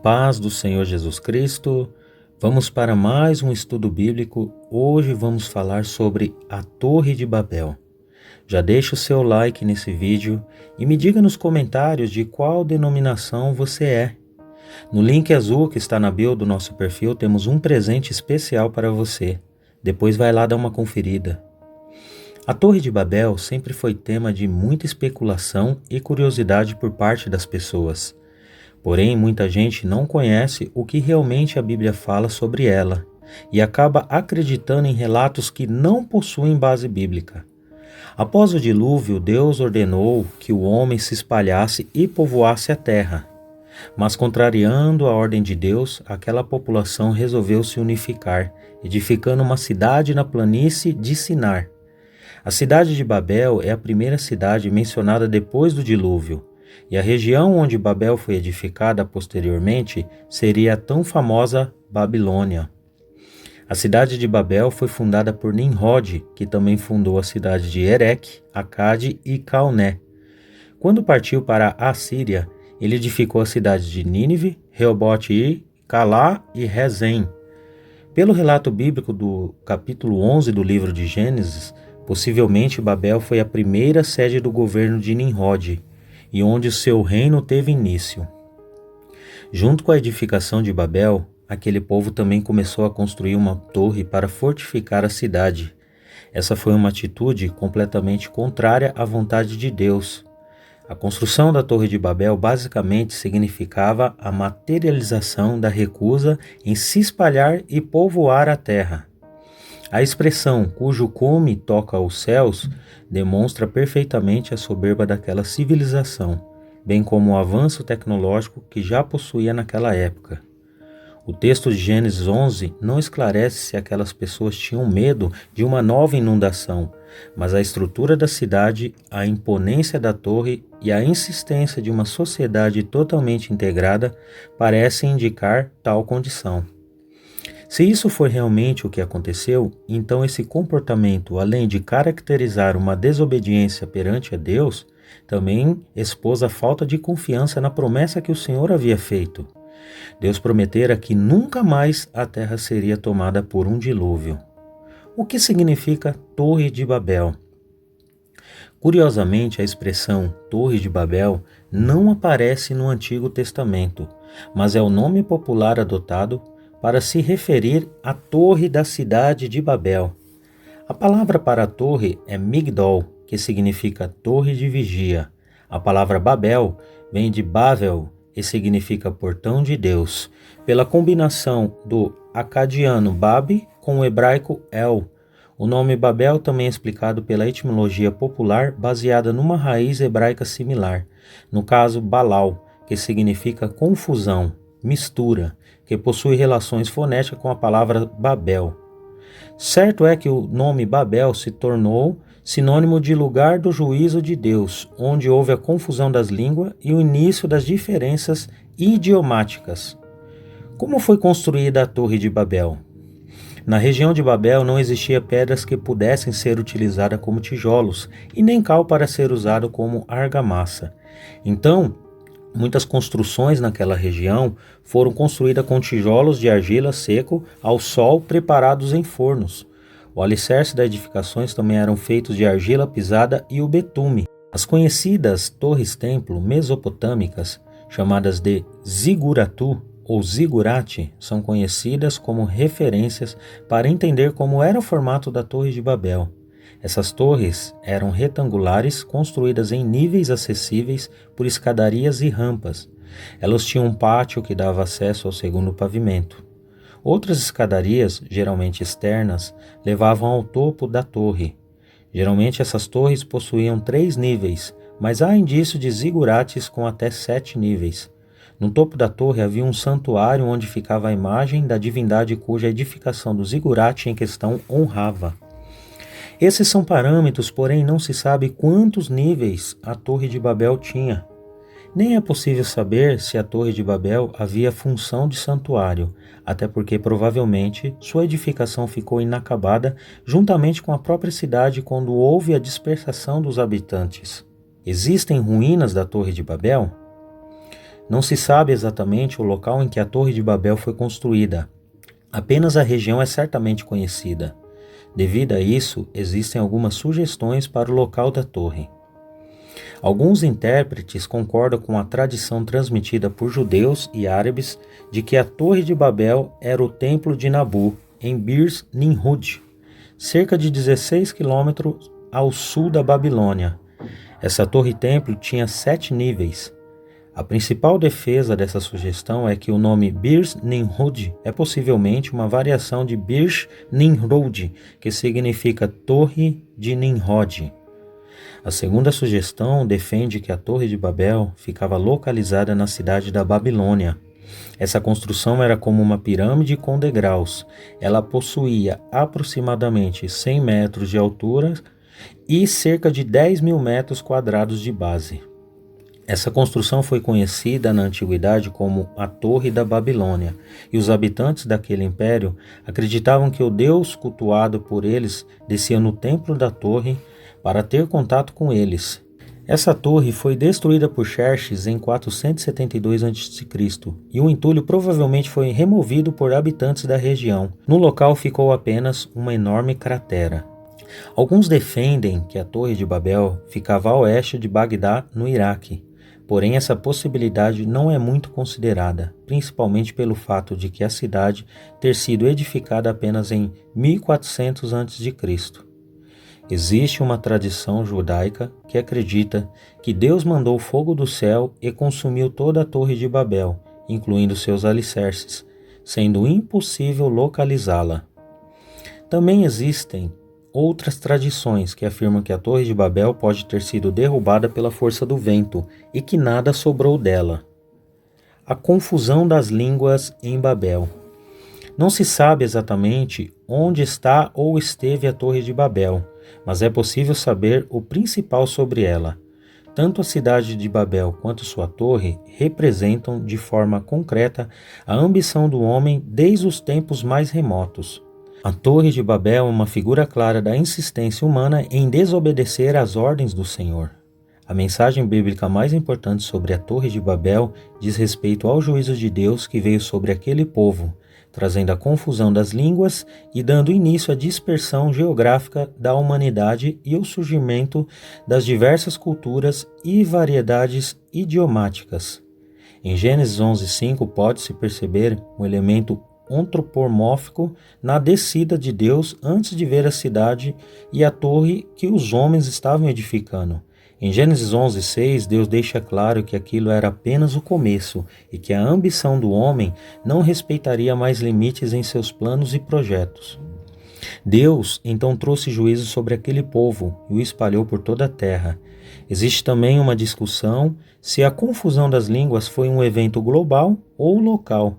Paz do Senhor Jesus Cristo, vamos para mais um estudo bíblico. Hoje vamos falar sobre a Torre de Babel. Já deixa o seu like nesse vídeo e me diga nos comentários de qual denominação você é. No link azul que está na bio do nosso perfil temos um presente especial para você. Depois vai lá dar uma conferida. A Torre de Babel sempre foi tema de muita especulação e curiosidade por parte das pessoas. Porém, muita gente não conhece o que realmente a Bíblia fala sobre ela e acaba acreditando em relatos que não possuem base bíblica. Após o dilúvio, Deus ordenou que o homem se espalhasse e povoasse a terra. Mas, contrariando a ordem de Deus, aquela população resolveu se unificar, edificando uma cidade na planície de Sinar. A cidade de Babel é a primeira cidade mencionada depois do dilúvio. E a região onde Babel foi edificada posteriormente seria a tão famosa Babilônia. A cidade de Babel foi fundada por Nimrod, que também fundou a cidade de Erech, Acade e Calné. Quando partiu para a Assíria, ele edificou as cidades de Nínive, Reobote-ir, Calá e Rezém. Pelo relato bíblico do capítulo 11 do livro de Gênesis, possivelmente Babel foi a primeira sede do governo de Nimrod, e onde o seu reino teve início. Junto com a edificação de Babel, aquele povo também começou a construir uma torre para fortificar a cidade. Essa foi uma atitude completamente contrária à vontade de Deus. A construção da Torre de Babel basicamente significava a materialização da recusa em se espalhar e povoar a terra. A expressão cujo cume toca aos céus demonstra perfeitamente a soberba daquela civilização, bem como o avanço tecnológico que já possuía naquela época. O texto de Gênesis 11 não esclarece se aquelas pessoas tinham medo de uma nova inundação, mas a estrutura da cidade, a imponência da torre e a insistência de uma sociedade totalmente integrada parecem indicar tal condição. Se isso for realmente o que aconteceu, então esse comportamento, além de caracterizar uma desobediência perante a Deus, também expôs a falta de confiança na promessa que o Senhor havia feito. Deus prometera que nunca mais a terra seria tomada por um dilúvio. O que significa Torre de Babel? Curiosamente, a expressão Torre de Babel não aparece no Antigo Testamento, mas é o nome popular adotado para se referir à torre da cidade de Babel. A palavra para a torre é Migdol, que significa torre de vigia. A palavra Babel vem de Bavel e significa portão de Deus, pela combinação do acadiano Bab com o hebraico El. O nome Babel também é explicado pela etimologia popular baseada numa raiz hebraica similar, no caso Balal, que significa confusão, mistura, que possui relações fonéticas com a palavra Babel. Certo é que o nome Babel se tornou sinônimo de lugar do juízo de Deus, onde houve a confusão das línguas e o início das diferenças idiomáticas. Como foi construída a Torre de Babel? Na região de Babel não existia pedras que pudessem ser utilizadas como tijolos e nem cal para ser usado como argamassa. Então, muitas construções naquela região foram construídas com tijolos de argila seco ao sol preparados em fornos. O alicerce das edificações também eram feitos de argila pisada e o betume. As conhecidas torres-templo mesopotâmicas, chamadas de ziguratu ou zigurate, são conhecidas como referências para entender como era o formato da Torre de Babel. Essas torres eram retangulares, construídas em níveis acessíveis por escadarias e rampas. Elas tinham um pátio que dava acesso ao segundo pavimento. Outras escadarias, geralmente externas, levavam ao topo da torre. Geralmente essas torres possuíam 3 níveis, mas há indício de zigurates com até 7 níveis. No topo da torre havia um santuário onde ficava a imagem da divindade cuja edificação do zigurate em questão honrava. Esses são parâmetros, porém não se sabe quantos níveis a Torre de Babel tinha. Nem é possível saber se a Torre de Babel havia função de santuário, até porque provavelmente sua edificação ficou inacabada juntamente com a própria cidade quando houve a dispersação dos habitantes. Existem ruínas da Torre de Babel? Não se sabe exatamente o local em que a Torre de Babel foi construída. Apenas a região é certamente conhecida. Devido a isso, existem algumas sugestões para o local da torre. Alguns intérpretes concordam com a tradição transmitida por judeus e árabes de que a Torre de Babel era o Templo de Nabu, em Birs Nimrud, cerca de 16 quilômetros ao sul da Babilônia. Essa torre-templo tinha 7 níveis. A principal defesa dessa sugestão é que o nome Birs Nimrud é possivelmente uma variação de Birs Nimrod, que significa Torre de Nimrod. A segunda sugestão defende que a Torre de Babel ficava localizada na cidade da Babilônia. Essa construção era como uma pirâmide com degraus. Ela possuía aproximadamente 100 metros de altura e cerca de 10.000 metros quadrados de base. Essa construção foi conhecida na antiguidade como a Torre da Babilônia, e os habitantes daquele império acreditavam que o Deus cultuado por eles descia no templo da torre para ter contato com eles. Essa torre foi destruída por Xerxes em 472 a.C. e o entulho provavelmente foi removido por habitantes da região. No local ficou apenas uma enorme cratera. Alguns defendem que a Torre de Babel ficava a oeste de Bagdá, no Iraque. Porém, essa possibilidade não é muito considerada, principalmente pelo fato de que a cidade ter sido edificada apenas em 1400 a.C. Existe uma tradição judaica que acredita que Deus mandou fogo do céu e consumiu toda a Torre de Babel, incluindo seus alicerces, sendo impossível localizá-la. Também existem outras tradições que afirmam que a Torre de Babel pode ter sido derrubada pela força do vento e que nada sobrou dela. A confusão das línguas em Babel. Não se sabe exatamente onde está ou esteve a Torre de Babel, mas é possível saber o principal sobre ela. Tanto a cidade de Babel quanto sua torre representam de forma concreta a ambição do homem desde os tempos mais remotos. A Torre de Babel é uma figura clara da insistência humana em desobedecer às ordens do Senhor. A mensagem bíblica mais importante sobre a Torre de Babel diz respeito ao juízo de Deus que veio sobre aquele povo, trazendo a confusão das línguas e dando início à dispersão geográfica da humanidade e o surgimento das diversas culturas e variedades idiomáticas. Em Gênesis 11:5 pode-se perceber um elemento antropomórfico na descida de Deus antes de ver a cidade e a torre que os homens estavam edificando. Em Gênesis 11:6, Deus deixa claro que aquilo era apenas o começo e que a ambição do homem não respeitaria mais limites em seus planos e projetos. Deus então trouxe juízo sobre aquele povo e o espalhou por toda a terra. Existe também uma discussão se a confusão das línguas foi um evento global ou local.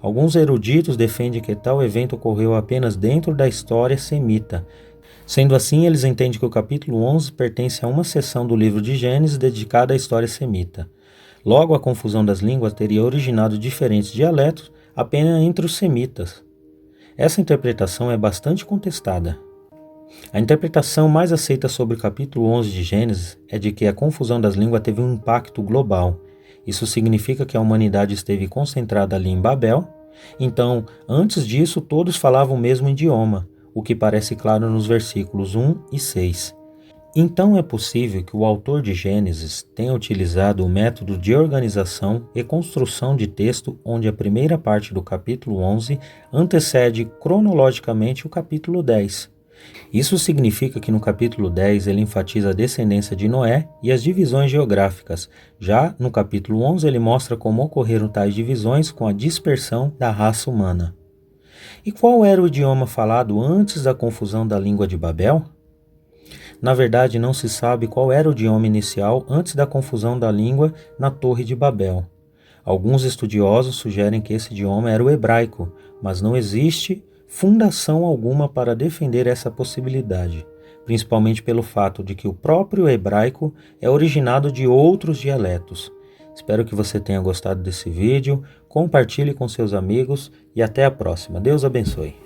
Alguns eruditos defendem que tal evento ocorreu apenas dentro da história semita. Sendo assim, eles entendem que o capítulo 11 pertence a uma seção do livro de Gênesis dedicada à história semita. Logo, a confusão das línguas teria originado diferentes dialetos apenas entre os semitas. Essa interpretação é bastante contestada. A interpretação mais aceita sobre o capítulo 11 de Gênesis é de que a confusão das línguas teve um impacto global. Isso significa que a humanidade esteve concentrada ali em Babel. Então, antes disso, todos falavam o mesmo idioma, o que parece claro nos versículos 1 e 6. Então é possível que o autor de Gênesis tenha utilizado o método de organização e construção de texto onde a primeira parte do capítulo 11 antecede cronologicamente o capítulo 10. Isso significa que no capítulo 10 ele enfatiza a descendência de Noé e as divisões geográficas. Já no capítulo 11 ele mostra como ocorreram tais divisões com a dispersão da raça humana. E qual era o idioma falado antes da confusão da língua de Babel? Na verdade, não se sabe qual era o idioma inicial antes da confusão da língua na Torre de Babel. Alguns estudiosos sugerem que esse idioma era o hebraico, mas não existe fundação alguma para defender essa possibilidade, principalmente pelo fato de que o próprio hebraico é originado de outros dialetos. Espero que você tenha gostado desse vídeo, compartilhe com seus amigos e até a próxima. Deus abençoe.